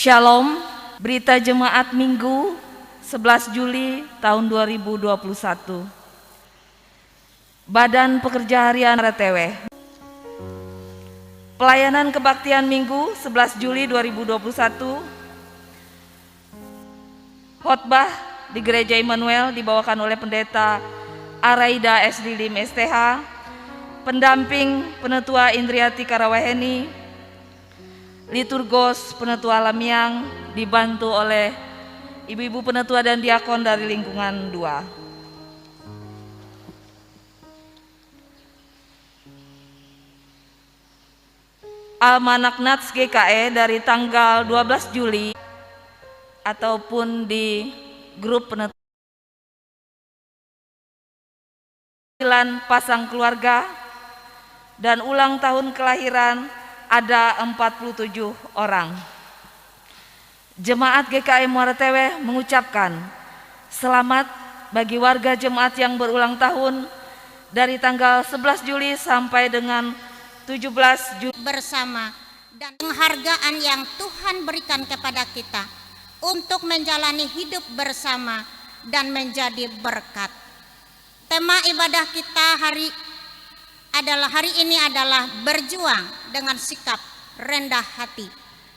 Shalom, berita jemaat Minggu 11 Juli tahun 2021. Badan Pekerja Harian RTW. Pelayanan kebaktian Minggu 11 Juli 2021. Khotbah di Gereja Immanuel dibawakan oleh Pendeta Araida S. Dilim STH, pendamping Penetua Indriati Karawaheni, liturgos Penetua Lamiang dibantu oleh ibu-ibu penetua dan diakon dari lingkungan 2. Almanak Nats GKE dari tanggal 12 Juli ataupun di grup penetua pasang keluarga dan ulang tahun kelahiran ada 47 orang. Jemaat GKI Muara Tewe mengucapkan selamat bagi warga jemaat yang berulang tahun dari tanggal 11 Juli sampai dengan 17 Juli bersama, dan penghargaan yang Tuhan berikan kepada kita untuk menjalani hidup bersama dan menjadi berkat. Tema ibadah kita hari ini adalah berjuang dengan sikap rendah hati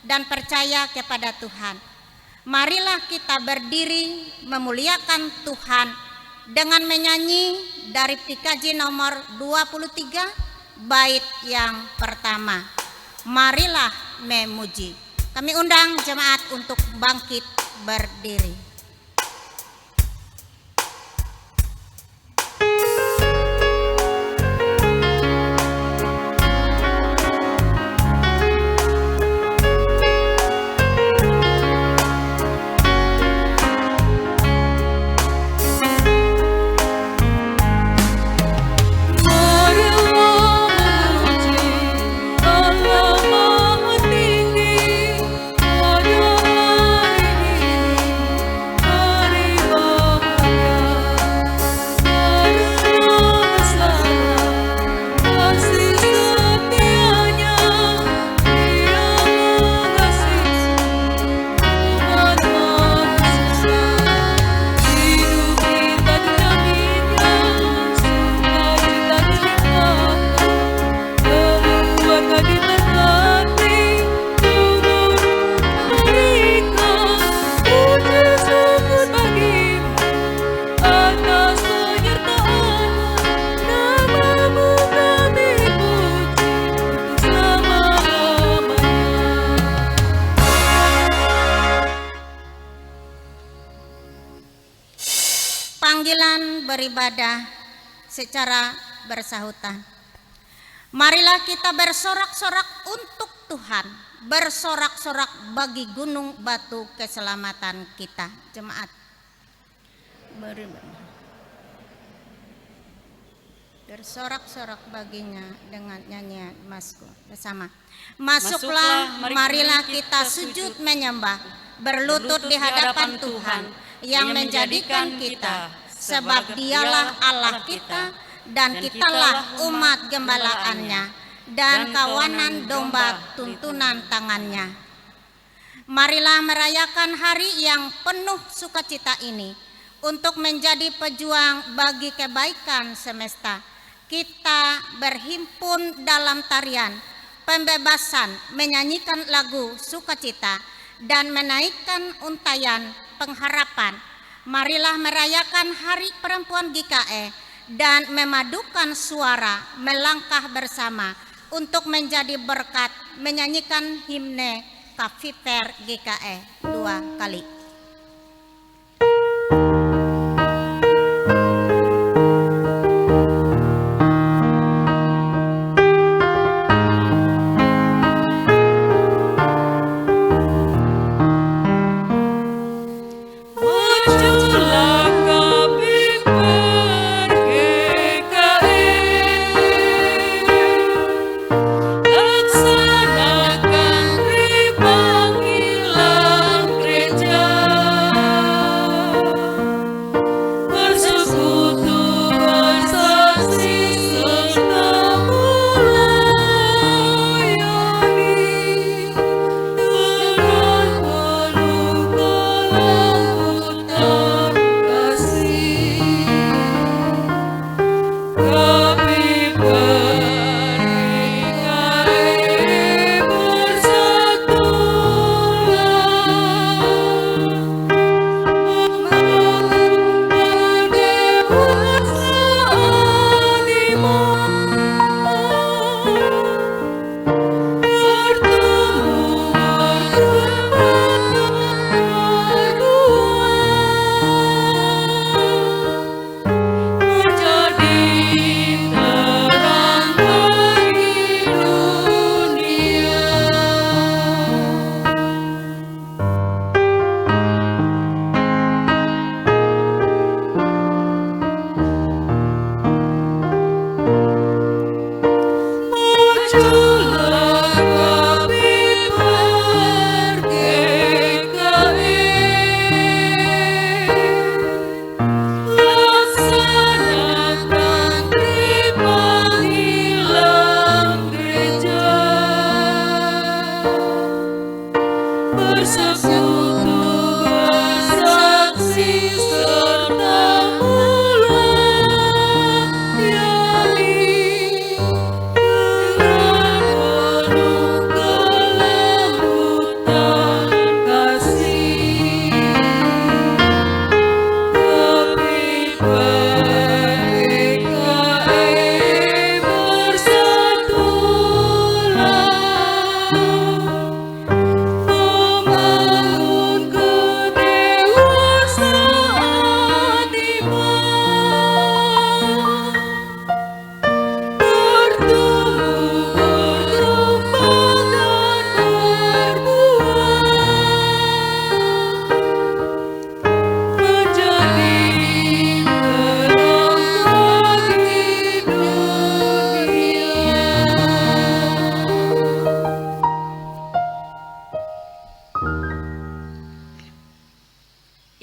dan percaya kepada Tuhan. Marilah kita berdiri memuliakan Tuhan dengan menyanyi dari PKJ nomor 23 bait yang pertama. Marilah memuji. Kami undang jemaat untuk bangkit berdiri. Panggilan beribadah secara bersahutan. Marilah kita bersorak-sorak untuk Tuhan, bersorak-sorak bagi gunung batu keselamatan kita. Jemaat beribadah, bersorak-sorak baginya dengan nyanyian mazmur bersama. Masuklah, marilah kita sujud menyembah, berlutut di hadapan Tuhan yang menjadikan kita, sebab Dialah Allah kita dan kitalah umat gembalaannya dan kawanan domba tuntunan tangannya. Marilah merayakan hari yang penuh sukacita ini untuk menjadi pejuang bagi kebaikan semesta. Kita berhimpun dalam tarian pembebasan, menyanyikan lagu sukacita dan menaikkan untayan pengharapan. Marilah merayakan Hari Perempuan GKE dan memadukan suara melangkah bersama untuk menjadi berkat, menyanyikan himne Kafiper GKE 2 kali. Laksanakan panggilan gereja.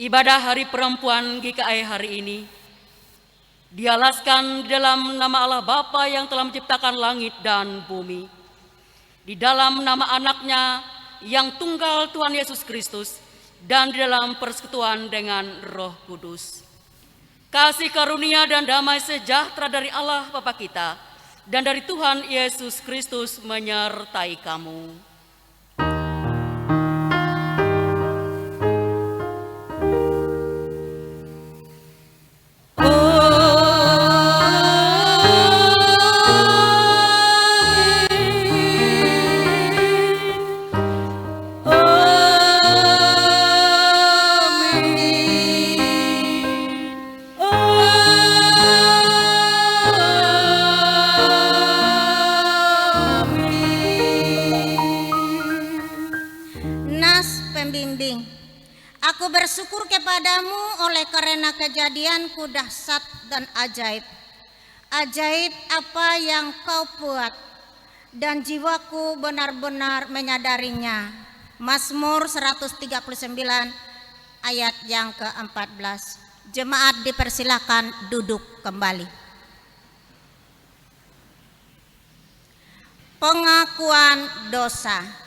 Ibadah Hari Perempuan GKI hari ini dialaskan di dalam nama Allah Bapa yang telah menciptakan langit dan bumi, di dalam nama anaknya yang tunggal Tuhan Yesus Kristus, dan di dalam persekutuan dengan Roh Kudus. Kasih karunia dan damai sejahtera dari Allah Bapa kita dan dari Tuhan Yesus Kristus menyertai kamu. Aku bersyukur kepadamu oleh karena kejadianku dahsyat dan ajaib. Ajaib apa yang kau buat dan jiwaku benar-benar menyadarinya. Mazmur 139 ayat yang ke-14. Jemaat dipersilakan duduk kembali. Pengakuan dosa.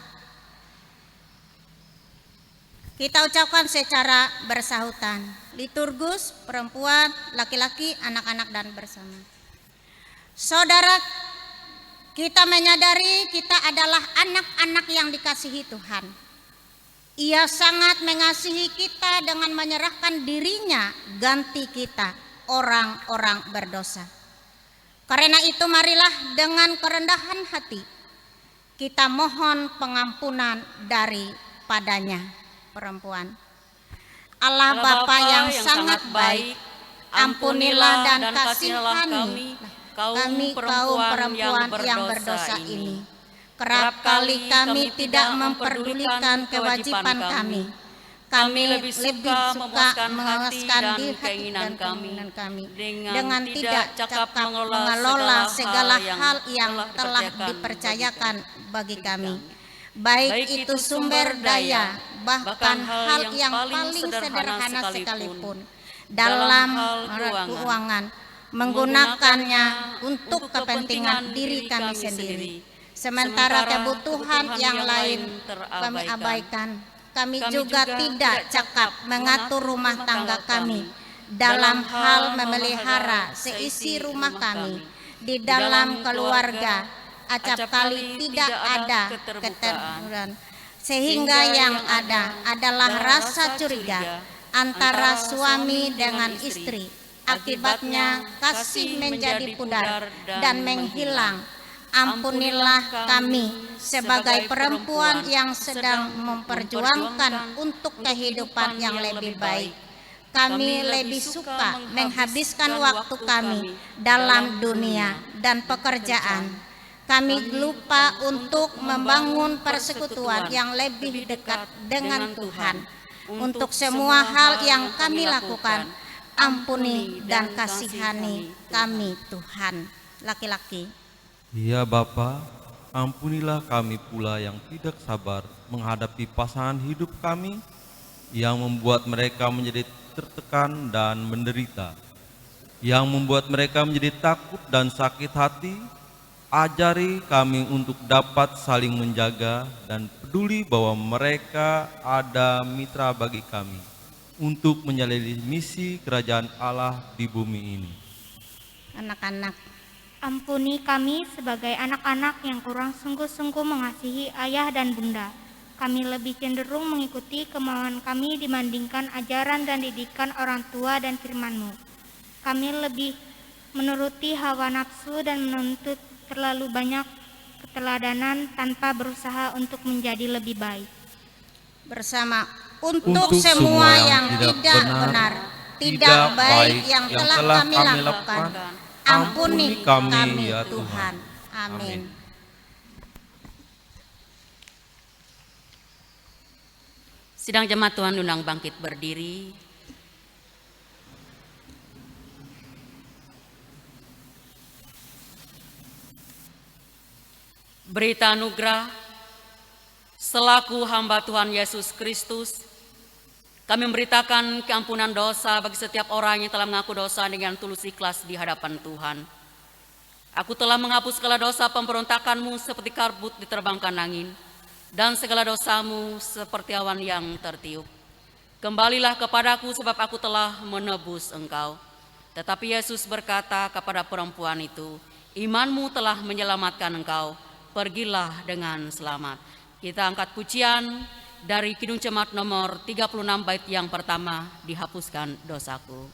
Kita ucapkan secara bersahutan. Liturgus, perempuan, laki-laki, anak-anak dan bersama. Saudara, kita menyadari kita adalah anak-anak yang dikasihi Tuhan. Ia sangat mengasihi kita dengan menyerahkan dirinya ganti kita, orang-orang berdosa. Karena itu marilah dengan kerendahan hati kita mohon pengampunan daripadanya. Perempuan, Allah Bapa yang sangat baik, ampunilah dan kasihani kami kaum perempuan yang berdosa ini. Kerap kali kami tidak memperdulikan kewajiban kami. Kami lebih suka memuaskan hati dan keinginan kami dengan tidak cakap mengelola segala hal yang telah dipercayakan bagi kami. Baik itu sumber daya, bahkan hal yang paling sederhana sekalipun dalam keuangan, menggunakannya untuk kepentingan diri kami sendiri. Sementara kebutuhan yang lain kami abaikan. Kami juga tidak cakap mengatur rumah tangga kami dalam hal memelihara seisi rumah kami di dalam keluarga. Acap kali tidak ada keterburuan, sehingga yang ada adalah rasa curiga antara suami dengan istri. Akibatnya kasih menjadi pudar dan menghilang. Ampunilah kami sebagai perempuan yang sedang memperjuangkan untuk kehidupan yang lebih baik. Kami lebih suka menghabiskan waktu kami dalam dunia dan pekerjaan. Kami lupa untuk membangun persekutuan yang lebih dekat dengan Tuhan. Untuk semua hal yang kami lakukan, ampuni dan kasihani kami Tuhan. Laki-laki. Ya Bapa, ampunilah kami pula yang tidak sabar menghadapi pasangan hidup kami yang membuat mereka menjadi tertekan dan menderita, yang membuat mereka menjadi takut dan sakit hati. Ajari kami untuk dapat saling menjaga dan peduli bahwa mereka ada mitra bagi kami untuk menjalani misi kerajaan Allah di bumi ini. Anak-anak, ampuni kami sebagai anak-anak yang kurang sungguh-sungguh mengasihi ayah dan bunda. Kami lebih cenderung mengikuti kemauan kami dibandingkan ajaran dan didikan orang tua dan firman-Mu. Kami lebih menuruti hawa nafsu dan menuntut terlalu banyak keteladanan tanpa berusaha untuk menjadi lebih baik. Bersama untuk semua yang tidak benar, tidak baik yang telah kami lakukan, ampuni kami ya Tuhan. Amin. Sidang jemaat Tuhan undang bangkit berdiri. Berita anugerah selaku hamba Tuhan Yesus Kristus, Kami memberitakan keampunan dosa bagi setiap orang yang telah mengaku dosa dengan tulus ikhlas di hadapan Tuhan. Aku telah menghapus segala dosa pemberontakanmu seperti karbut diterbangkan angin, dan segala dosamu seperti awan yang tertiup. Kembalilah kepadaku sebab aku telah menebus engkau. Tetapi Yesus berkata kepada perempuan itu, imanmu telah menyelamatkan engkau, pergilah dengan selamat. Kita angkat pujian dari Kidung Jemaat nomor 36 bait yang pertama, dihapuskan dosaku.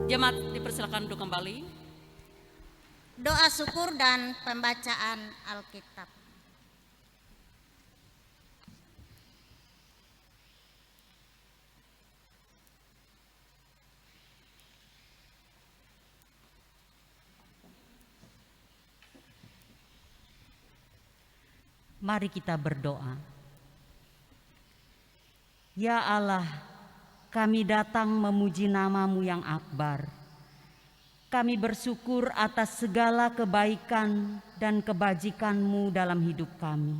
Jemaat dipersilakan duduk kembali. Doa syukur dan pembacaan Alkitab. Mari kita berdoa. Ya Allah, kami datang memuji nama-Mu yang akbar. Kami bersyukur atas segala kebaikan dan kebajikan-Mu dalam hidup kami.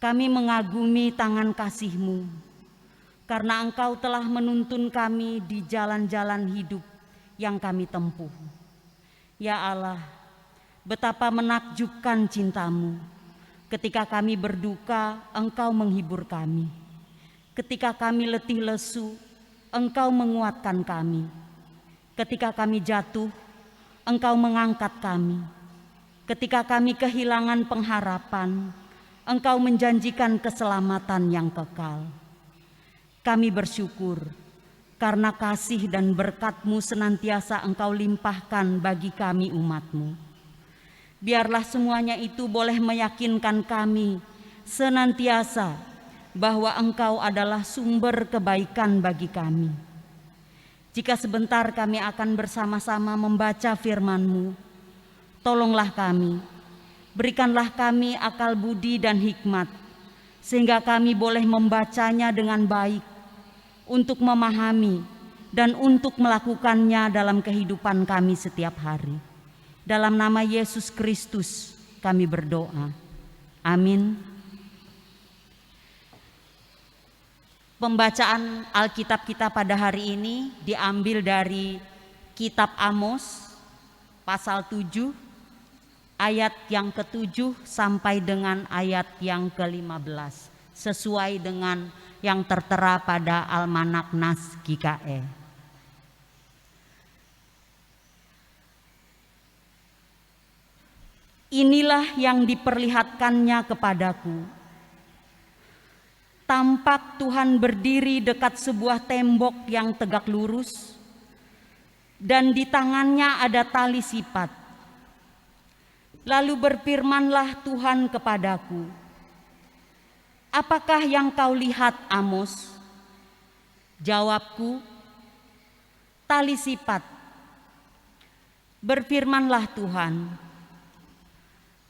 Kami mengagumi tangan kasih-Mu, karena Engkau telah menuntun kami di jalan-jalan hidup yang kami tempuh. Ya Allah, betapa menakjubkan cinta-Mu. Ketika kami berduka, Engkau menghibur kami. Ketika kami letih lesu, Engkau menguatkan kami. Ketika kami jatuh, Engkau mengangkat kami. Ketika kami kehilangan pengharapan, Engkau menjanjikan keselamatan yang kekal. Kami bersyukur karena kasih dan berkat-Mu senantiasa Engkau limpahkan bagi kami umat-Mu. Biarlah semuanya itu boleh meyakinkan kami senantiasa bahwa Engkau adalah sumber kebaikan bagi kami. Jika sebentar kami akan bersama-sama membaca firman-Mu, tolonglah kami, berikanlah kami akal budi dan hikmat, sehingga kami boleh membacanya dengan baik, untuk memahami dan untuk melakukannya dalam kehidupan kami setiap hari. Dalam nama Yesus Kristus kami berdoa. Amin. Pembacaan Alkitab kita pada hari ini diambil dari Kitab Amos pasal 7 ayat yang ke-7 sampai dengan ayat yang ke-15, sesuai dengan yang tertera pada Almanak Nas GKE. Inilah yang diperlihatkannya kepadaku. Tampak Tuhan berdiri dekat sebuah tembok yang tegak lurus, dan di tangannya ada tali sipat. Lalu berfirmanlah Tuhan kepadaku, apakah yang kau lihat, Amos? Jawabku, tali sipat. Berfirmanlah Tuhan,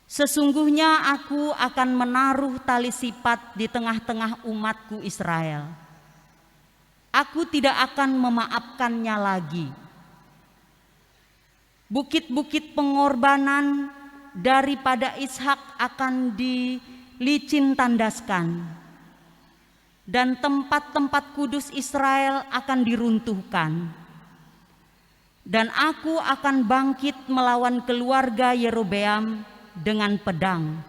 sesungguhnya aku akan menaruh tali sipat di tengah-tengah umatku Israel. Aku tidak akan memaafkannya lagi. Bukit-bukit pengorbanan daripada Ishak akan dilicin tandaskan, dan tempat-tempat kudus Israel akan diruntuhkan. Dan aku akan bangkit melawan keluarga Yerobeam dengan pedang.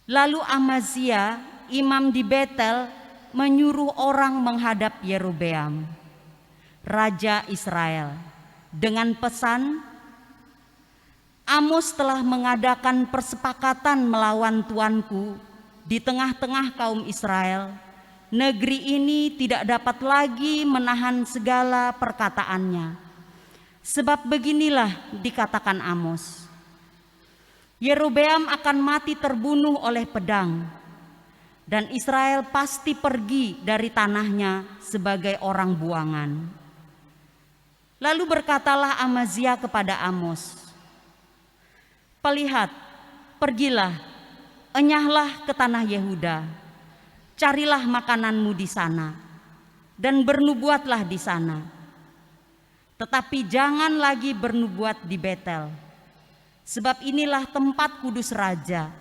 Lalu Amazia, imam di Betel, menyuruh orang menghadap Yerobeam, raja Israel, dengan pesan, Amos telah mengadakan persepakatan melawan tuanku di tengah-tengah kaum Israel. Negeri ini tidak dapat lagi menahan segala perkataannya. Sebab beginilah dikatakan Amos, Yerobeam akan mati terbunuh oleh pedang, dan Israel pasti pergi dari tanahnya sebagai orang buangan. Lalu berkatalah Amazia kepada Amos, "Pelihat, pergilah, enyahlah ke tanah Yehuda, carilah makananmu di sana, dan bernubuatlah di sana. Tetapi jangan lagi bernubuat di Betel, sebab inilah tempat kudus raja,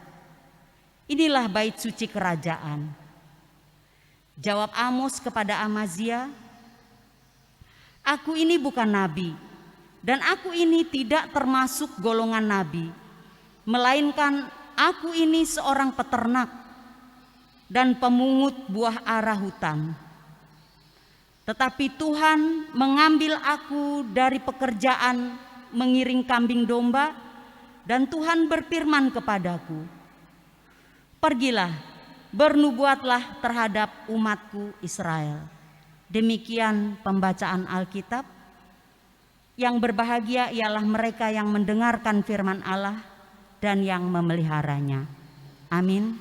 inilah bait suci kerajaan." Jawab Amos kepada Amazia, "Aku ini bukan nabi, dan aku ini tidak termasuk golongan nabi, melainkan aku ini seorang peternak dan pemungut buah ara hutan. Tetapi Tuhan mengambil aku dari pekerjaan mengiring kambing domba, dan Tuhan berfirman kepadaku, pergilah, bernubuatlah terhadap umatku Israel." Demikian pembacaan Alkitab. Yang berbahagia ialah mereka yang mendengarkan firman Allah dan yang memeliharanya. Amin.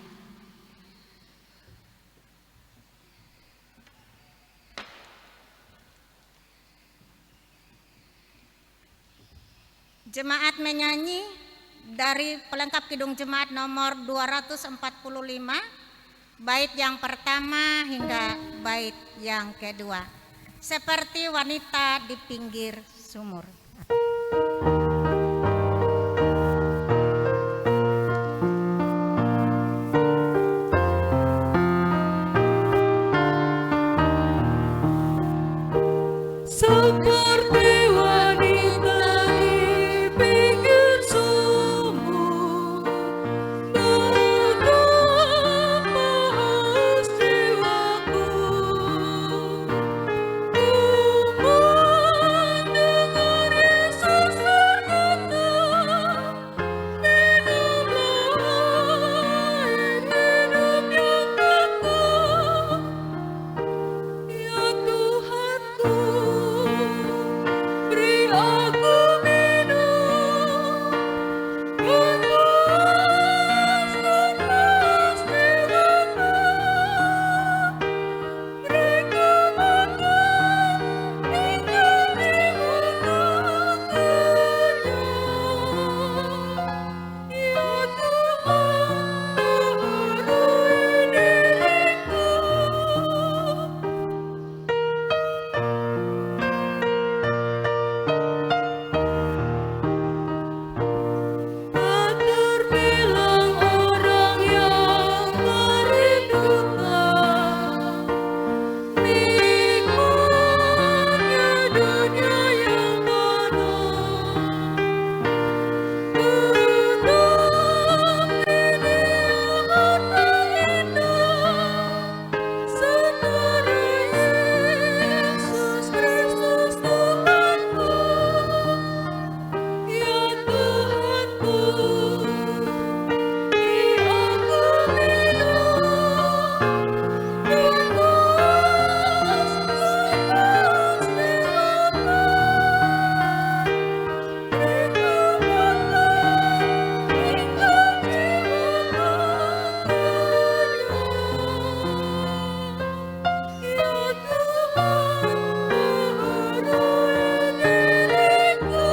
Jemaat menyanyi dari pelengkap Kidung Jemaat nomor 245, bait yang pertama hingga bait yang kedua. Seperti wanita di pinggir sumur. Seperti wanita di pinggir sumur, betapa istiwaku. Ku mendengar Yesus berkata, minumlah air hidup yang kekal. Ya Tuhanku, beri aku minum, dan puaskanlah jiwaku. Beriku makan hingga jiwaku kenyang. Ya Tuhan, baharui diriku. Tak terbilang orang yang merindukan nikmatnya dunia yang fana. Tetapi lihat indah saudara Yesus Kristus Tuhanku. Ya Tuhanku, beri aku minum, dan puaskanlah jiwaku. Beriku makan hingga jiwaku kenyang. Ya Tuhan, baharui diriku.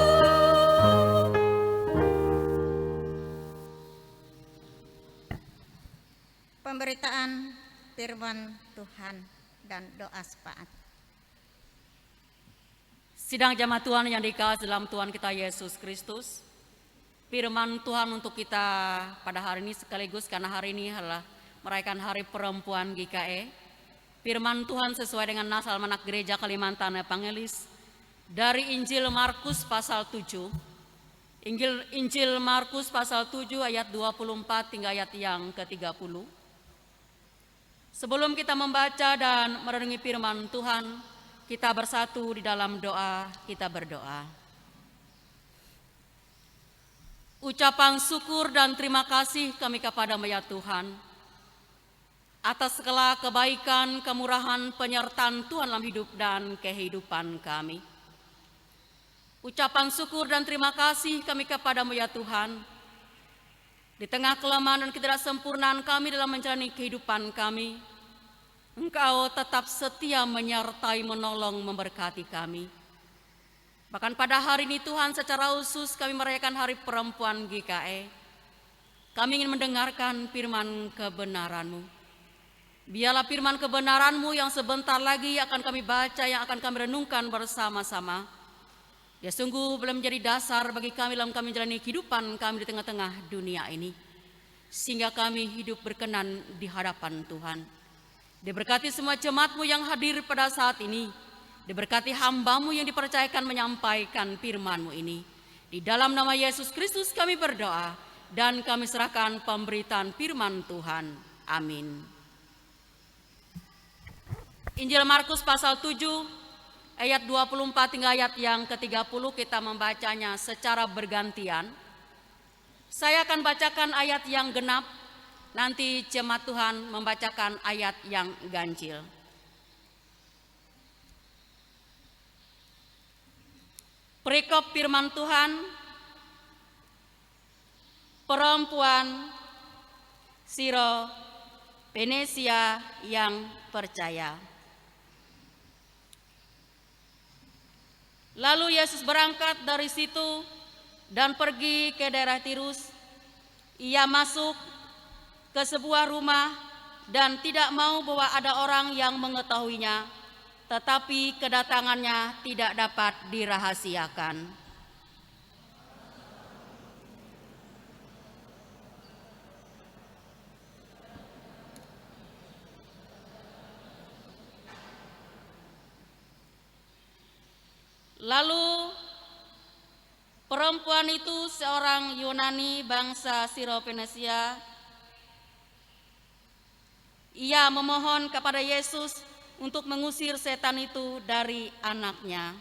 Pemberitaan firman Tuhan dan doa syafaat. Sidang jamaah Tuhan yang dikasihi dalam Tuhan kita Yesus Kristus, firman Tuhan untuk kita pada hari ini, sekaligus karena hari ini adalah merayakan Hari Perempuan GKE. Firman Tuhan sesuai dengan nas Almanak Gereja Kalimantan Evangelis dari Injil Markus pasal 7. Injil Markus pasal 7 ayat 24 hingga ayat yang ke-30. Sebelum kita membaca dan merenungi firman Tuhan, kita bersatu di dalam doa, kita berdoa. Ucapan syukur dan terima kasih kami kepada-Mu ya Tuhan, atas segala kebaikan, kemurahan, penyertaan Tuhan dalam hidup dan kehidupan kami. Ucapan syukur dan terima kasih kami kepada-Mu ya Tuhan, di tengah kelemahan dan ketidaksempurnaan kami dalam menjalani kehidupan kami, Engkau tetap setia menyertai, menolong, memberkati kami. Bahkan pada hari ini Tuhan, secara khusus kami merayakan Hari Perempuan GKE. Kami ingin mendengarkan firman kebenaran-Mu. Biarlah firman kebenaran-Mu yang sebentar lagi akan kami baca, yang akan kami renungkan bersama-sama. Ya sungguh belum menjadi dasar bagi kami dalam kami menjalani kehidupan kami di tengah-tengah dunia ini. Sehingga kami hidup berkenan di hadapan Tuhan. Diberkati semua jemaat-Mu yang hadir pada saat ini. Diberkati hamba-Mu yang dipercayakan menyampaikan firman-Mu ini. Di dalam nama Yesus Kristus kami berdoa dan kami serahkan pemberitaan firman Tuhan. Amin. Injil Markus pasal 7 ayat 24 hingga ayat yang ke-30 kita membacanya secara bergantian. Saya akan bacakan ayat yang genap, nanti jemaat Tuhan membacakan ayat yang ganjil. Perikop firman Tuhan, perempuan Siro Venesia yang percaya. Lalu Yesus berangkat dari situ dan pergi ke daerah Tirus. Ia masuk ke sebuah rumah dan tidak mau bahwa ada orang yang mengetahuinya, tetapi kedatangannya tidak dapat dirahasiakan. Lalu perempuan itu seorang Yunani bangsa Siro-Venesia. Ia memohon kepada Yesus untuk mengusir setan itu dari anaknya.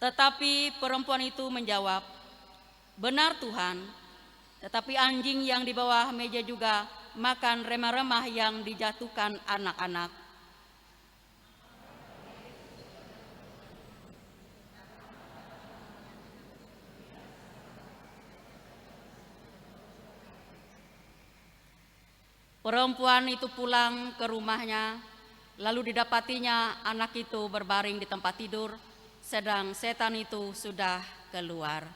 Tetapi perempuan itu menjawab, "Benar Tuhan, tetapi anjing yang di bawah meja juga makan remah-remah yang dijatuhkan anak-anak." Perempuan itu pulang ke rumahnya, lalu didapatinya anak itu berbaring di tempat tidur, sedang setan itu sudah keluar.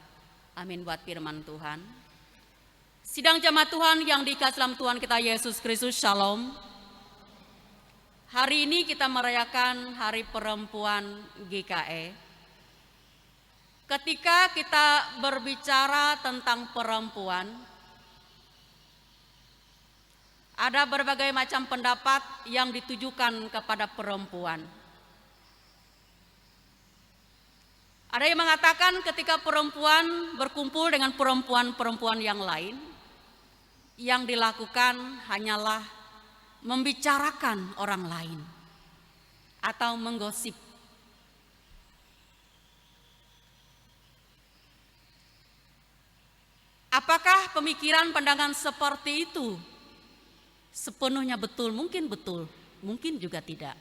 Amin buat firman Tuhan. Sidang jemaat Tuhan yang dikasihi dalam Tuhan kita Yesus Kristus, Shalom. Hari ini kita merayakan Hari Perempuan GKE. Ketika kita berbicara tentang perempuan, ada berbagai macam pendapat yang ditujukan kepada perempuan. Ada yang mengatakan ketika perempuan berkumpul dengan perempuan-perempuan yang lain, yang dilakukan hanyalah membicarakan orang lain atau menggosip. Apakah pemikiran pandangan seperti itu sepenuhnya betul? Mungkin betul, mungkin juga tidak.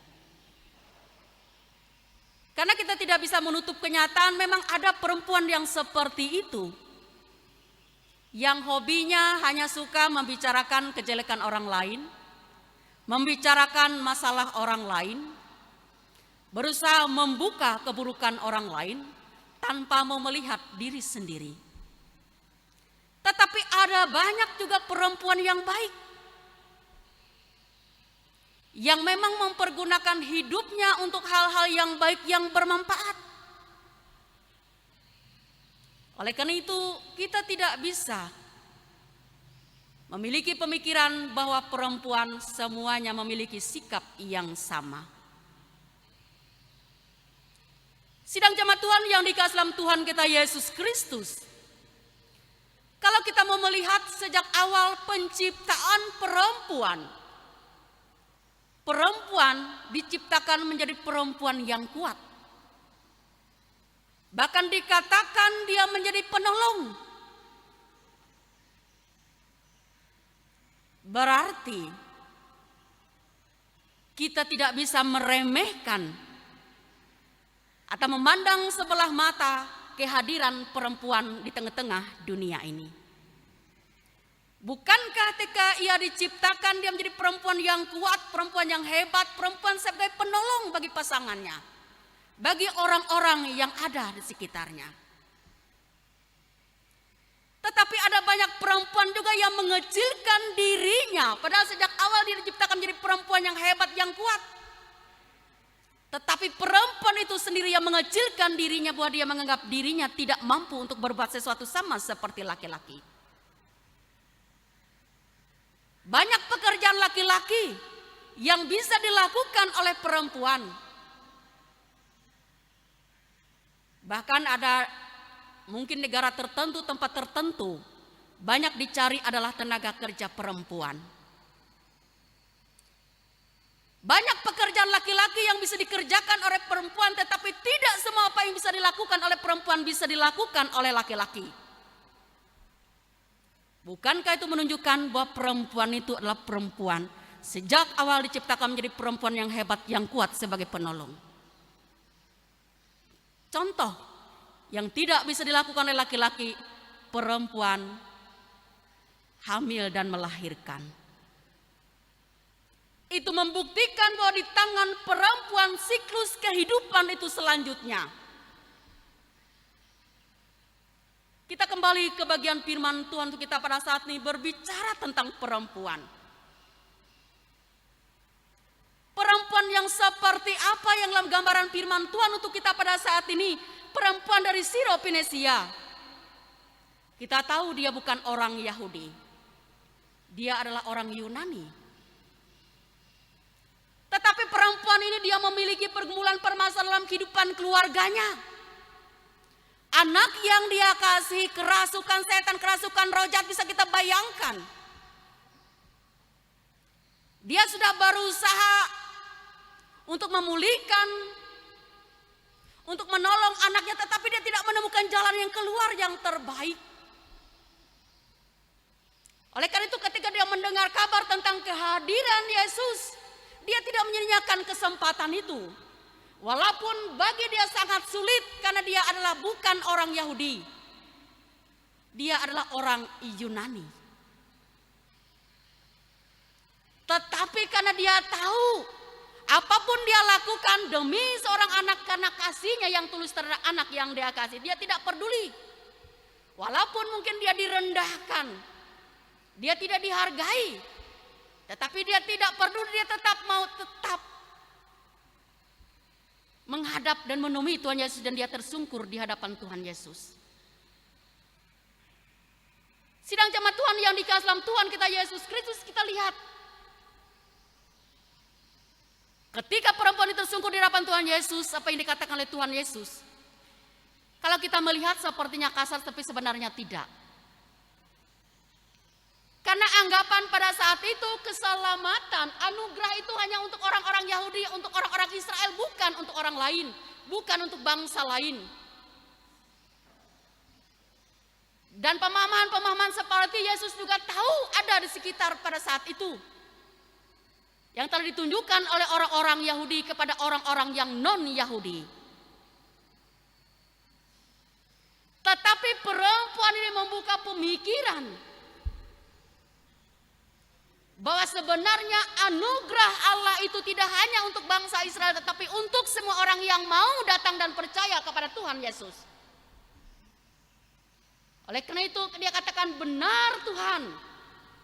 Karena kita tidak bisa menutup kenyataan, memang ada perempuan yang seperti itu, yang hobinya hanya suka membicarakan kejelekan orang lain, membicarakan masalah orang lain, berusaha membuka keburukan orang lain, tanpa mau melihat diri sendiri. Tetapi ada banyak juga perempuan yang baik, yang memang mempergunakan hidupnya untuk hal-hal yang baik yang bermanfaat. Oleh karena itu, kita tidak bisa memiliki pemikiran bahwa perempuan semuanya memiliki sikap yang sama. Sidang jemaat Tuhan yang dikasihi dalam Tuhan kita Yesus Kristus, kalau kita mau melihat sejak awal penciptaan perempuan diciptakan menjadi perempuan yang kuat. Bahkan dikatakan dia menjadi penolong. Berarti kita tidak bisa meremehkan atau memandang sebelah mata kehadiran perempuan di tengah-tengah dunia ini. Bukankah ketika ia diciptakan dia menjadi perempuan yang kuat, perempuan yang hebat, perempuan sebagai penolong bagi pasangannya, bagi orang-orang yang ada di sekitarnya. Tetapi ada banyak perempuan juga yang mengecilkan dirinya, padahal sejak awal dia diciptakan menjadi perempuan yang hebat, yang kuat. Tetapi perempuan itu sendiri yang mengecilkan dirinya, bahwa dia menganggap dirinya tidak mampu untuk berbuat sesuatu sama seperti laki-laki. Banyak pekerjaan laki-laki yang bisa dilakukan oleh perempuan. Bahkan ada mungkin negara tertentu, tempat tertentu, banyak dicari adalah tenaga kerja perempuan. Banyak pekerjaan laki-laki yang bisa dikerjakan oleh perempuan, tetapi tidak semua apa yang bisa dilakukan oleh perempuan bisa dilakukan oleh laki-laki. Bukankah itu menunjukkan bahwa perempuan itu adalah perempuan sejak awal diciptakan menjadi perempuan yang hebat, yang kuat sebagai penolong. Contoh yang tidak bisa dilakukan oleh laki-laki, perempuan hamil dan melahirkan. Itu membuktikan bahwa di tangan perempuan siklus kehidupan itu selanjutnya. Kita kembali ke bagian firman Tuhan untuk kita pada saat ini berbicara tentang perempuan. Perempuan yang seperti apa yang dalam gambaran firman Tuhan untuk kita pada saat ini? Perempuan dari Syro-Fenisia. Kita tahu dia bukan orang Yahudi. Dia adalah orang Yunani. Tetapi perempuan ini dia memiliki pergumulan permasalahan dalam kehidupan keluarganya. Anak yang dia kasih, kerasukan setan, kerasukan roh jahat, bisa kita bayangkan. Dia sudah berusaha untuk memulihkan, untuk menolong anaknya, tetapi dia tidak menemukan jalan yang keluar yang terbaik. Oleh karena itu ketika dia mendengar kabar tentang kehadiran Yesus, dia tidak menyia-nyiakan kesempatan itu. Walaupun bagi dia sangat sulit karena dia adalah bukan orang Yahudi. Dia adalah orang Yunani. Tetapi karena dia tahu apapun dia lakukan demi seorang anak, karena kasihnya yang tulus terhadap anak yang dia kasih, dia tidak peduli. Walaupun mungkin dia direndahkan, dia tidak dihargai, tetapi dia tidak peduli, dia tetap mau menghadap dan menemui Tuhan Yesus, dan dia tersungkur di hadapan Tuhan Yesus. Sidang jemaat Tuhan yang dikasihi dalam Tuhan kita Yesus Kristus, kita lihat ketika perempuan itu tersungkur di hadapan Tuhan Yesus, apa yang dikatakan oleh Tuhan Yesus? Kalau kita melihat sepertinya kasar, tapi sebenarnya tidak. Karena anggapan pada saat itu keselamatan, anugerah itu hanya untuk orang-orang Yahudi, untuk orang-orang Israel, bukan untuk orang lain, bukan untuk bangsa lain. Dan pemahaman-pemahaman seperti Yesus juga tahu ada di sekitar pada saat itu, yang telah ditunjukkan oleh orang-orang Yahudi kepada orang-orang yang non-Yahudi. Tetapi perempuan ini membuka pemikiran bahwa sebenarnya anugerah Allah itu tidak hanya untuk bangsa Israel, tetapi untuk semua orang yang mau datang dan percaya kepada Tuhan Yesus. Oleh karena itu dia katakan, benar Tuhan.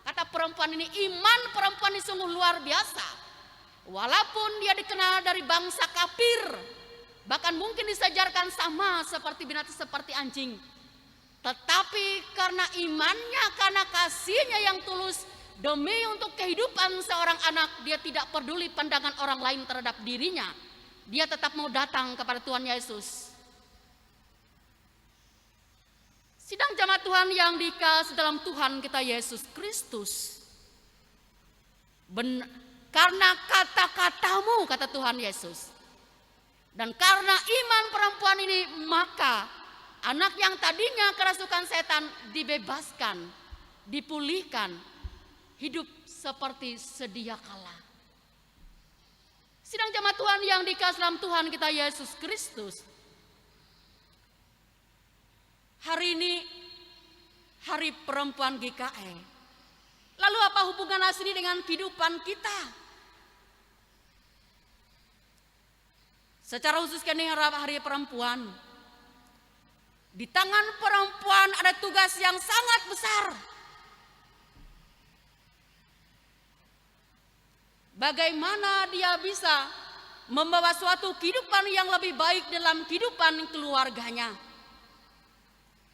Kata perempuan ini, iman perempuan ini sungguh luar biasa. Walaupun dia dikenal dari bangsa kafir, bahkan mungkin disejarkan sama seperti binatang, seperti anjing. Tetapi karena imannya, karena kasihnya yang tulus, demi untuk kehidupan seorang anak, dia tidak peduli pandangan orang lain terhadap dirinya. Dia tetap mau datang kepada Tuhan Yesus. Sidang jemaat Tuhan yang dikasih dalam Tuhan kita Yesus Kristus. Karena kata-katamu, kata Tuhan Yesus. Dan karena iman perempuan ini, maka anak yang tadinya kerasukan setan dibebaskan, dipulihkan, hidup seperti sedia kala. Sidang jemaat Tuhan yang dikasih dalam Tuhan kita Yesus Kristus. Hari ini hari perempuan GKE. Lalu apa hubungan asli dengan kehidupan kita? Secara khusus ini hari perempuan. Di tangan perempuan ada tugas yang sangat besar. Bagaimana dia bisa membawa suatu kehidupan yang lebih baik dalam kehidupan keluarganya.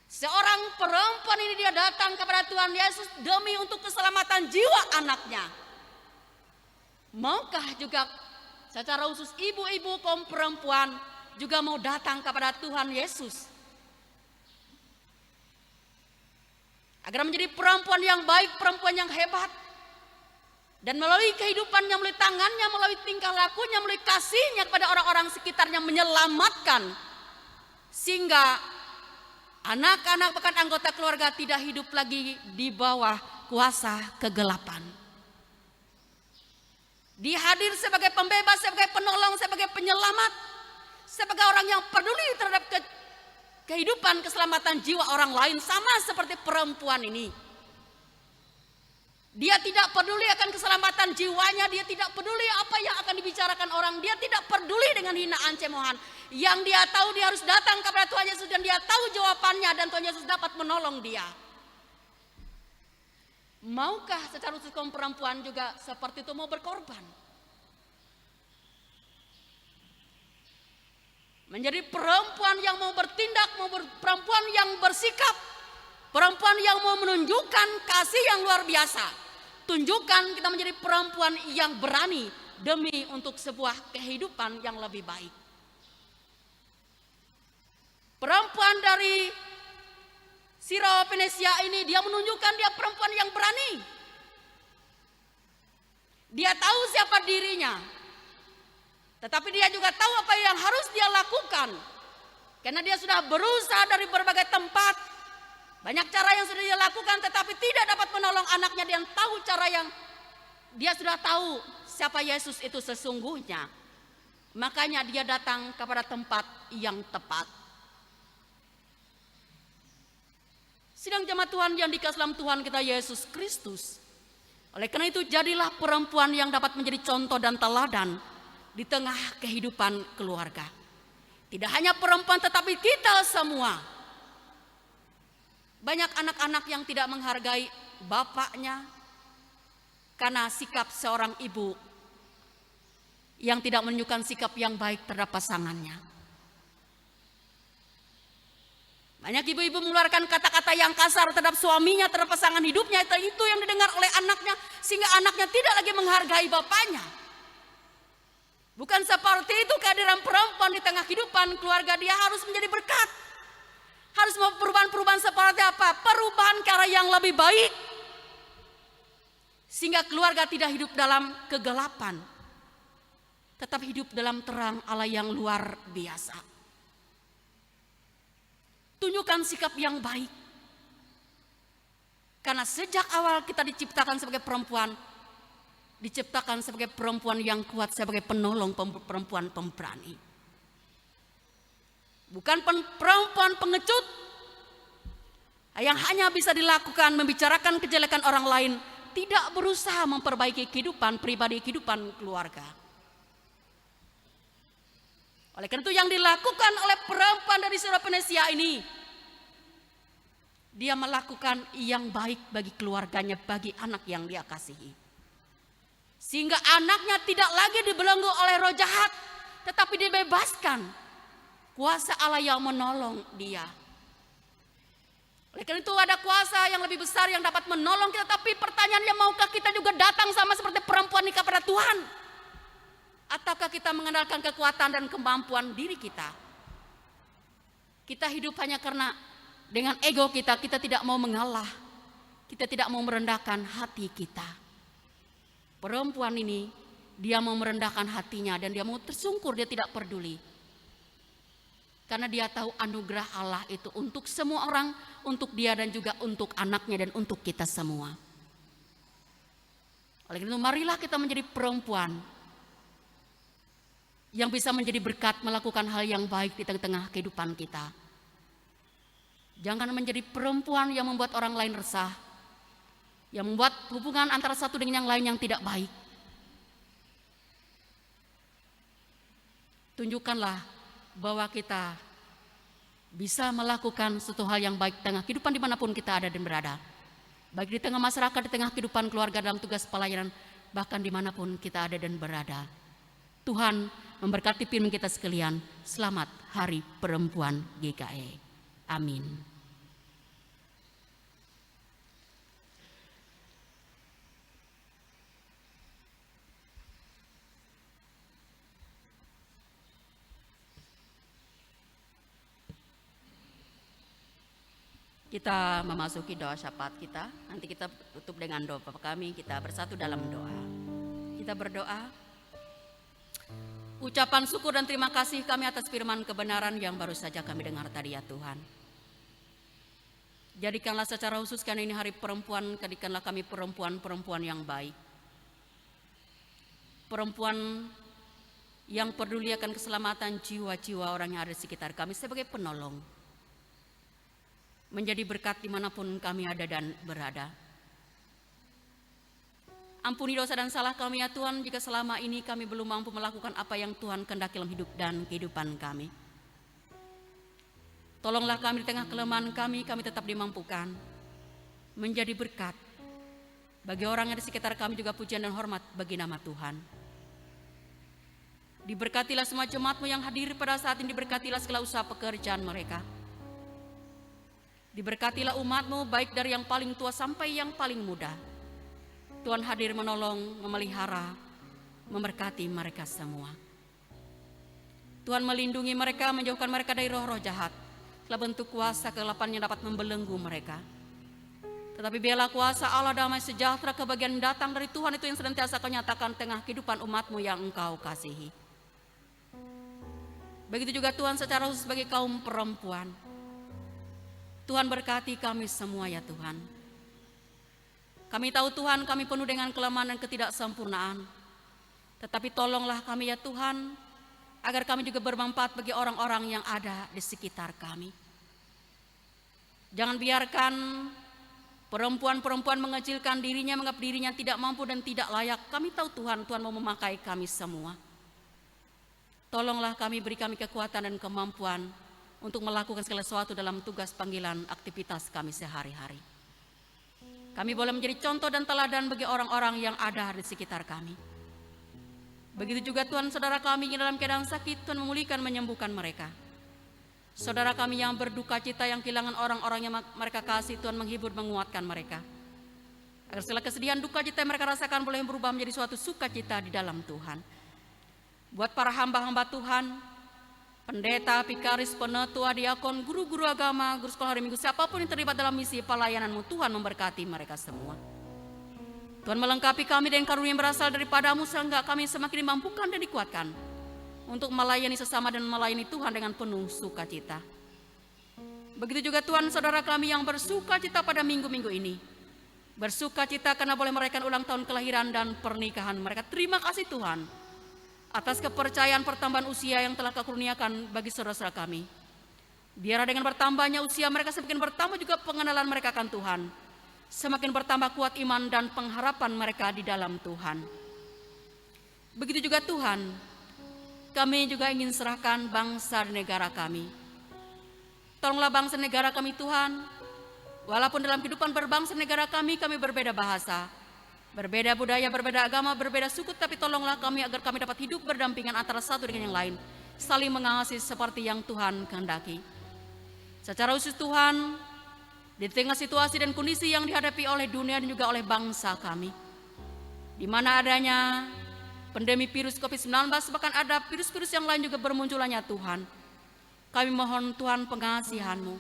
Seorang perempuan ini dia datang kepada Tuhan Yesus demi untuk keselamatan jiwa anaknya. Maukah juga secara khusus ibu-ibu kaum perempuan juga mau datang kepada Tuhan Yesus? Agar menjadi perempuan yang baik, perempuan yang hebat. Dan melalui kehidupannya, melalui tangannya, melalui tingkah lakunya, melalui kasihnya kepada orang-orang sekitarnya menyelamatkan. Sehingga anak-anak bahkan anggota keluarga tidak hidup lagi di bawah kuasa kegelapan. Dia hadir sebagai pembebas, sebagai penolong, sebagai penyelamat, sebagai orang yang peduli terhadap kehidupan keselamatan jiwa orang lain, sama seperti perempuan ini. Dia tidak peduli akan keselamatan jiwanya, dia tidak peduli apa yang akan dibicarakan orang, dia tidak peduli dengan hinaan cemoohan. Yang dia tahu dia harus datang kepada Tuhan Yesus dan dia tahu jawabannya dan Tuhan Yesus dapat menolong dia. Maukah secara khusus kaum perempuan juga seperti itu, mau berkorban? Menjadi perempuan yang mau bertindak, perempuan yang bersikap, perempuan yang mau menunjukkan kasih yang luar biasa. Tunjukkan kita menjadi perempuan yang berani demi untuk sebuah kehidupan yang lebih baik. Perempuan dari Syro-Fenisia ini dia menunjukkan dia perempuan yang berani. Dia tahu siapa dirinya. Tetapi dia juga tahu apa yang harus dia lakukan. Karena dia sudah berusaha dari berbagai tempat. Banyak cara yang sudah dia lakukan tetapi tidak dapat menolong anaknya. Dia tahu cara yang dia sudah tahu siapa Yesus itu sesungguhnya. Makanya dia datang kepada tempat yang tepat. Sidang jemaat Tuhan yang dikasih dalam Tuhan kita Yesus Kristus. Oleh karena itu jadilah perempuan yang dapat menjadi contoh dan teladan di tengah kehidupan keluarga. Tidak hanya perempuan tetapi kita semua. Banyak anak-anak yang tidak menghargai bapaknya karena sikap seorang ibu yang tidak menunjukkan sikap yang baik terhadap pasangannya. Banyak ibu-ibu mengeluarkan kata-kata yang kasar terhadap suaminya, terhadap pasangan hidupnya, itu yang didengar oleh anaknya sehingga anaknya tidak lagi menghargai bapaknya. Bukan seperti itu kehadiran perempuan di tengah kehidupan keluarga, dia harus menjadi berkat. Harus mau perubahan-perubahan seperti apa? Perubahan ke arah yang lebih baik. Sehingga keluarga tidak hidup dalam kegelapan. Tetap hidup dalam terang Allah yang luar biasa. Tunjukkan sikap yang baik. Karena sejak awal kita diciptakan sebagai perempuan. Diciptakan sebagai perempuan yang kuat, sebagai penolong, perempuan pemberani. Bukan perempuan pengecut yang hanya bisa dilakukan membicarakan kejelekan orang lain, tidak berusaha memperbaiki kehidupan pribadi, kehidupan keluarga. Oleh karena itu yang dilakukan oleh perempuan dari Syro-Fenisia ini, dia melakukan yang baik bagi keluarganya, bagi anak yang dia kasihi. Sehingga anaknya tidak lagi dibelenggu oleh roh jahat, tetapi dibebaskan. Kuasa Allah yang menolong dia. Oleh karena itu ada kuasa yang lebih besar yang dapat menolong kita. Tapi pertanyaannya, maukah kita juga datang sama seperti perempuan ini kepada Tuhan? Ataukah kita mengandalkan kekuatan dan kemampuan diri kita? Kita hidup hanya karena dengan ego kita tidak mau mengalah. Kita tidak mau merendahkan hati kita. Perempuan ini, dia mau merendahkan hatinya dan dia mau tersungkur, dia tidak peduli. Karena dia tahu anugerah Allah itu untuk semua orang, untuk dia dan juga untuk anaknya dan untuk kita semua. Oleh karena itu marilah kita menjadi perempuan yang bisa menjadi berkat melakukan hal yang baik di tengah-tengah kehidupan kita. Jangan menjadi perempuan yang membuat orang lain resah, yang membuat hubungan antara satu dengan yang lain yang tidak baik. Tunjukkanlah bahwa kita bisa melakukan suatu hal yang baik di tengah kehidupan dimanapun kita ada dan berada. Baik di tengah masyarakat, di tengah kehidupan keluarga, dalam tugas pelayanan, bahkan dimanapun kita ada dan berada. Tuhan memberkati firman kita sekalian. Selamat Hari Perempuan GKI. Amin. Kita memasuki doa syafaat kita. Nanti kita tutup dengan doa Bapa kami. Kita bersatu dalam doa. Kita berdoa. Ucapan syukur dan terima kasih kami atas firman kebenaran yang baru saja kami dengar tadi ya Tuhan. Jadikanlah secara khusus karena ini hari perempuan, jadikanlah kami perempuan-perempuan yang baik. Perempuan yang peduli akan keselamatan jiwa-jiwa orang yang ada di sekitar kami sebagai penolong. Menjadi berkat dimanapun kami ada dan berada. Ampuni dosa dan salah kami ya Tuhan, jika selama ini kami belum mampu melakukan apa yang Tuhan kehendaki dalam hidup dan kehidupan kami. Tolonglah kami di tengah kelemahan kami tetap dimampukan menjadi berkat bagi orang yang di sekitar kami, juga pujian dan hormat bagi nama Tuhan. Diberkatilah semua jemaat-Mu yang hadir pada saat ini, diberkatilah segala usaha pekerjaan mereka. Diberkatilah umat-Mu baik dari yang paling tua sampai yang paling muda. Tuhan hadir menolong, memelihara, memberkati mereka semua. Tuhan melindungi mereka, menjauhkan mereka dari roh-roh jahat. Telah bentuk kuasa kegelapan yang dapat membelenggu mereka. Tetapi biarlah kuasa Allah damai sejahtera kebagian datang dari Tuhan itu yang senantiasa Kau nyatakan tengah kehidupan umat-Mu yang Engkau kasihi. Begitu juga Tuhan secara khusus bagi kaum perempuan. Tuhan berkati kami semua ya Tuhan. Kami tahu Tuhan kami penuh dengan kelemahan dan ketidaksempurnaan. Tetapi tolonglah kami ya Tuhan, agar kami juga bermanfaat bagi orang-orang yang ada di sekitar kami. Jangan biarkan perempuan-perempuan mengecilkan dirinya, menganggap dirinya tidak mampu dan tidak layak. Kami tahu Tuhan mau memakai kami semua. Tolonglah kami, beri kami kekuatan dan kemampuan untuk melakukan segala sesuatu dalam tugas panggilan aktivitas kami sehari-hari. Kami boleh menjadi contoh dan teladan bagi orang-orang yang ada di sekitar kami. Begitu juga Tuhan, saudara kami yang dalam keadaan sakit, Tuhan memulihkan, menyembuhkan mereka. Saudara kami yang berduka cita, yang kehilangan orang-orang yang mereka kasih, Tuhan menghibur, menguatkan mereka. Agar segala kesedihan, duka cita yang mereka rasakan boleh berubah menjadi suatu sukacita di dalam Tuhan. Buat para hamba-hamba Tuhan, pendeta, pikaris, penetua, diakon, guru-guru agama, guru sekolah hari Minggu, siapapun yang terlibat dalam misi pelayanan-Mu, Tuhan memberkati mereka semua. Tuhan melengkapi kami dengan karunia yang berasal daripada-Mu, sehingga kami semakin dimampukan dan dikuatkan untuk melayani sesama dan melayani Tuhan dengan penuh sukacita. Begitu juga Tuhan, saudara kami yang bersukacita pada minggu-minggu ini, bersukacita karena boleh merayakan ulang tahun kelahiran dan pernikahan mereka. Terima kasih Tuhan atas kepercayaan pertambahan usia yang telah Kau kurniakan bagi saudara-saudara kami. Biarlah dengan bertambahnya usia mereka, semakin bertambah juga pengenalan mereka akan Tuhan. Semakin bertambah kuat iman dan pengharapan mereka di dalam Tuhan. Begitu juga Tuhan, kami juga ingin serahkan bangsa dan negara kami. Tolonglah bangsa dan negara kami Tuhan, Walaupun dalam kehidupan berbangsa negara kami berbeda bahasa, berbeda budaya, berbeda agama, berbeda suku, tapi tolonglah kami agar kami dapat hidup berdampingan antara satu dengan yang lain, saling mengasihi seperti yang Tuhan kehendaki. Secara khusus Tuhan, di tengah situasi dan kondisi yang dihadapi oleh dunia dan juga oleh bangsa kami, di mana adanya pandemi virus COVID-19, bahkan ada virus-virus yang lain juga bermunculannya Tuhan. Kami mohon Tuhan pengasihan-Mu.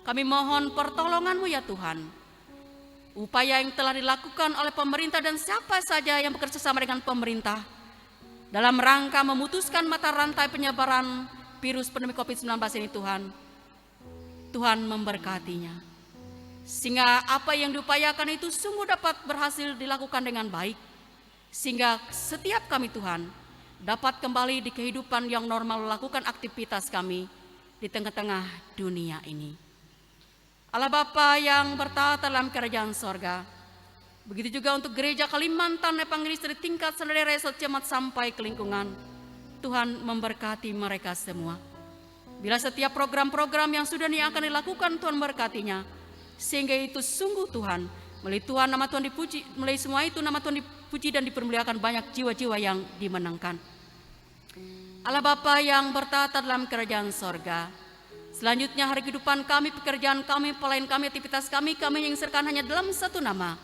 Kami mohon pertolongan-Mu ya Tuhan. Upaya yang telah dilakukan oleh pemerintah dan siapa saja yang bekerja sama dengan pemerintah dalam rangka memutuskan mata rantai penyebaran virus pandemi COVID-19 ini Tuhan. Tuhan memberkatinya. Sehingga apa yang diupayakan itu sungguh dapat berhasil dilakukan dengan baik. Sehingga setiap kami Tuhan dapat kembali di kehidupan yang normal melakukan aktivitas kami di tengah-tengah dunia ini. Allah Bapa yang bertata dalam kerajaan sorga, begitu juga untuk gereja Kalimantan Evangelis dari tingkat saudara Cemat sampai ke lingkungan, Tuhan memberkati mereka semua. Bila setiap program-program yang sudah akan dilakukan Tuhan berkatinya, sehingga itu sungguh Tuhan, melalui Tuhan nama Tuhan dipuji, melalui semua itu nama Tuhan dipuji dan dipermuliakan banyak jiwa-jiwa yang dimenangkan. Allah Bapa yang bertata dalam kerajaan sorga, selanjutnya hari kehidupan kami, pekerjaan kami, pelayan kami, aktivitas kami menyingsirkan hanya dalam satu nama,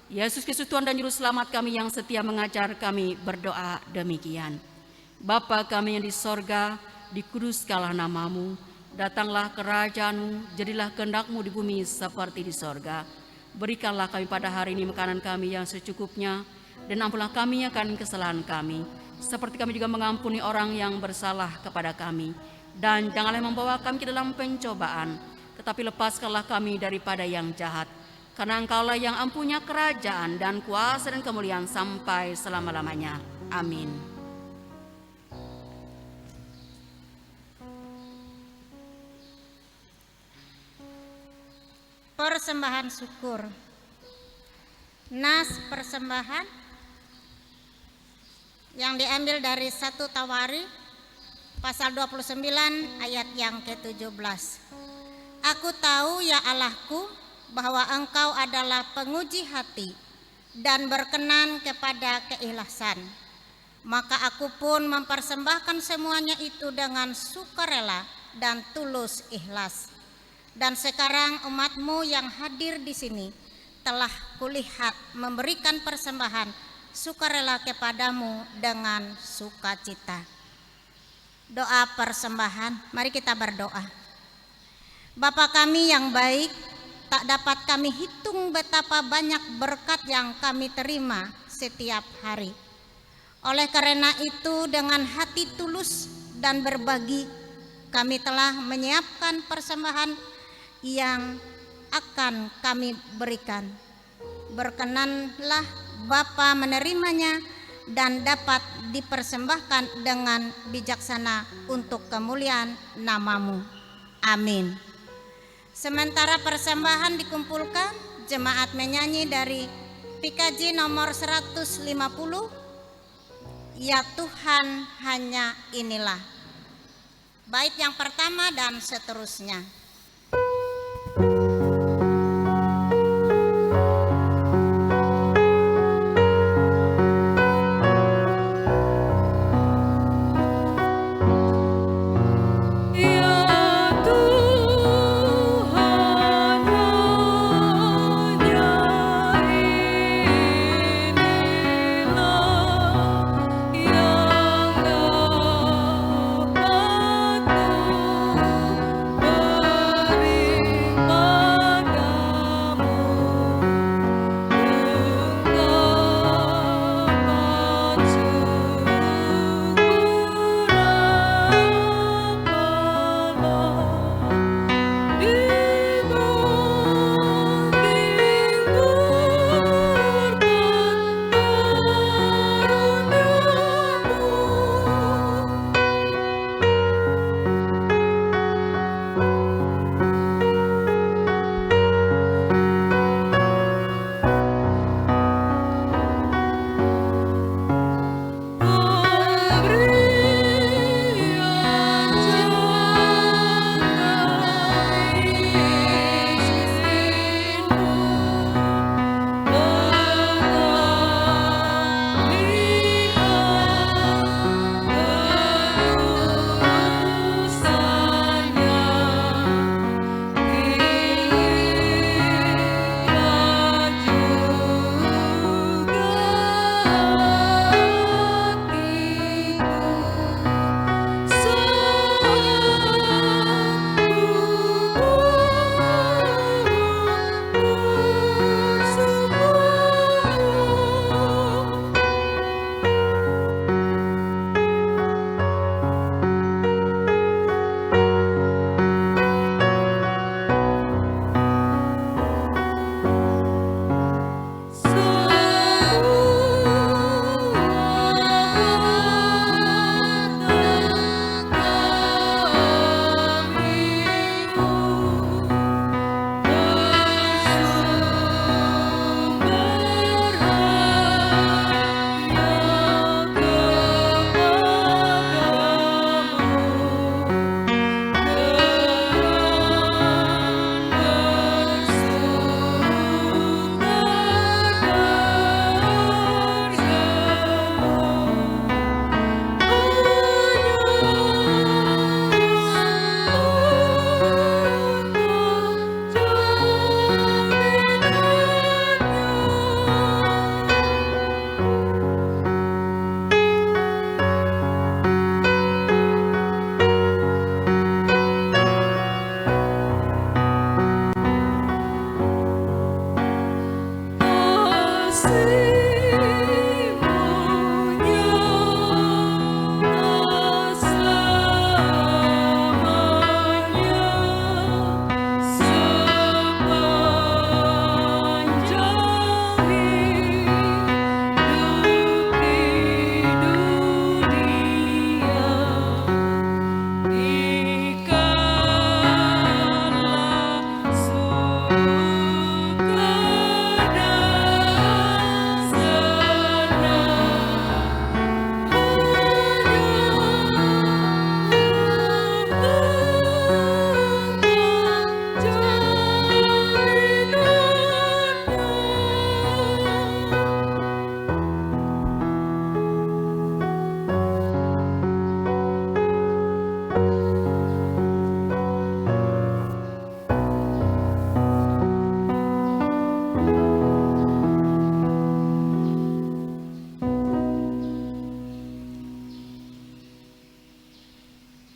Yesus Kristus Tuhan dan Juru Selamat kami yang setia mengajar kami berdoa demikian. Bapa kami yang di sorga, dikuduskanlah nama-Mu, datanglah kerajaan-Mu, jadilah kehendak-Mu di bumi seperti di sorga. Berikanlah kami pada hari ini makanan kami yang secukupnya, dan ampunilah kami akan kesalahan kami, seperti kami juga mengampuni orang yang bersalah kepada kami. Dan janganlah membawa kami ke dalam pencobaan, tetapi lepaskanlah kami daripada yang jahat. Karena Engkaulah yang empunya kerajaan dan kuasa dan kemuliaan sampai selama-lamanya. Amin. Persembahan syukur. Nas persembahan yang diambil dari 1 Tawari pasal 29 ayat yang ke-17. Aku tahu ya Allahku bahwa Engkau adalah penguji hati dan berkenan kepada keikhlasan. Maka aku pun mempersembahkan semuanya itu dengan sukarela dan tulus ikhlas. Dan sekarang umat-Mu yang hadir di sini telah kulihat memberikan persembahan sukarela kepadamu dengan sukacita. Doa persembahan, mari kita berdoa. Bapa kami yang baik, tak dapat kami hitung betapa banyak berkat yang kami terima setiap hari. Oleh karena itu dengan hati tulus dan berbagi, kami telah menyiapkan persembahan yang akan kami berikan. Berkenanlah Bapa menerimanya dan dapat dipersembahkan dengan bijaksana untuk kemuliaan nama-Mu. Amin. Sementara persembahan dikumpulkan, jemaat menyanyi dari PKJ nomor 150, Ya Tuhan hanya inilah. Bait yang pertama dan seterusnya. Yang dapat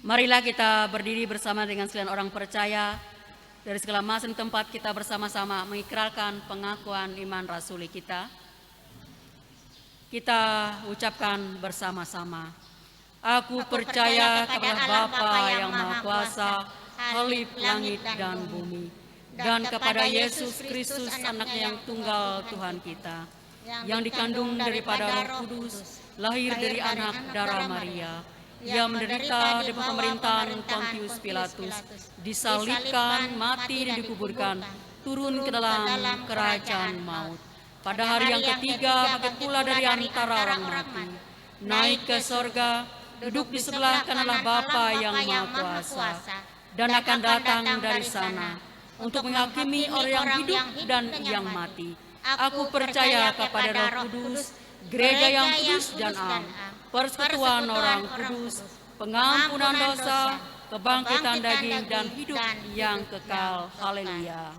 Marilah kita berdiri bersama dengan sekalian orang percaya. Dari segala macam tempat kita bersama-sama mengikrarkan pengakuan iman rasuli kita. Kita ucapkan bersama-sama. Aku percaya kepada Bapa yang Maha Kuasa, Khalif langit dan bumi, dan kepada Yesus Kristus anaknya yang tunggal Tuhan kita, yang dikandung daripada Roh Kudus, lahir dari anak darah Maria, yang menderita di bawah pemerintahan Pontius Pilatus, disalibkan, mati dan dikuburkan, turun ke dalam kerajaan maut. Pada hari yang ketiga bangkit pula dari antara orang mati, naik ke sorga, duduk di sebelah kanan Allah Bapa yang Maha Kuasa, dan akan datang dari sana untuk menghakimi orang yang hidup dan yang mati. Aku percaya kepada Roh Kudus, gereja yang kudus dan am, persekutuan orang kudus, pengampunan dosa, kebangkitan daging dan hidup yang kekal. Haleluya.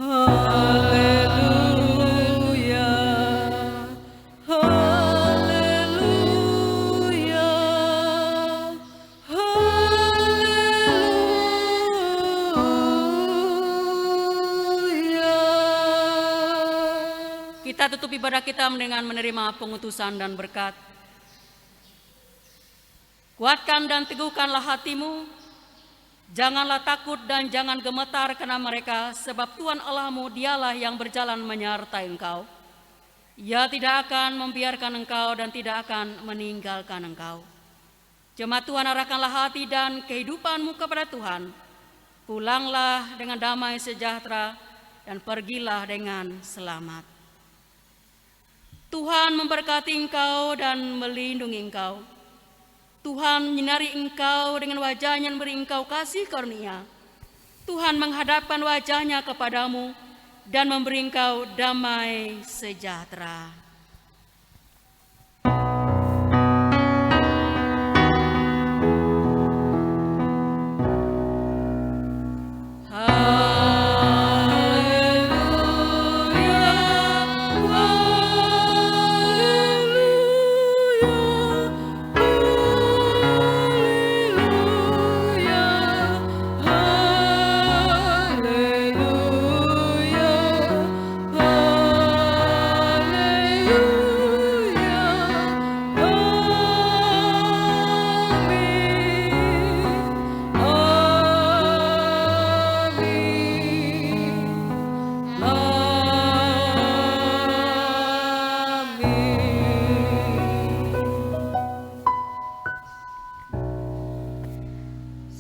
Haleluya, haleluya, haleluya. Kita tutup ibadah kita dengan menerima pengutusan dan berkat. Kuatkan dan teguhkanlah hatimu, janganlah takut dan jangan gemetar karena mereka, sebab Tuhan Allahmu dialah yang berjalan menyertai engkau. Ia tidak akan membiarkan engkau dan tidak akan meninggalkan engkau. Jemaat Tuhan, arahkanlah hati dan kehidupanmu kepada Tuhan. Pulanglah dengan damai sejahtera dan pergilah dengan selamat. Tuhan memberkati engkau dan melindungi engkau. Tuhan menyinari engkau dengan wajah-Nya dan beri engkau kasih karunia. Tuhan menghadapkan wajah-Nya kepadamu dan memberi engkau damai sejahtera.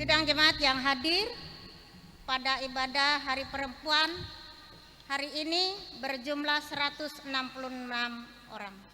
Sidang jemaat yang hadir pada ibadah Hari Perempuan hari ini berjumlah 166 orang.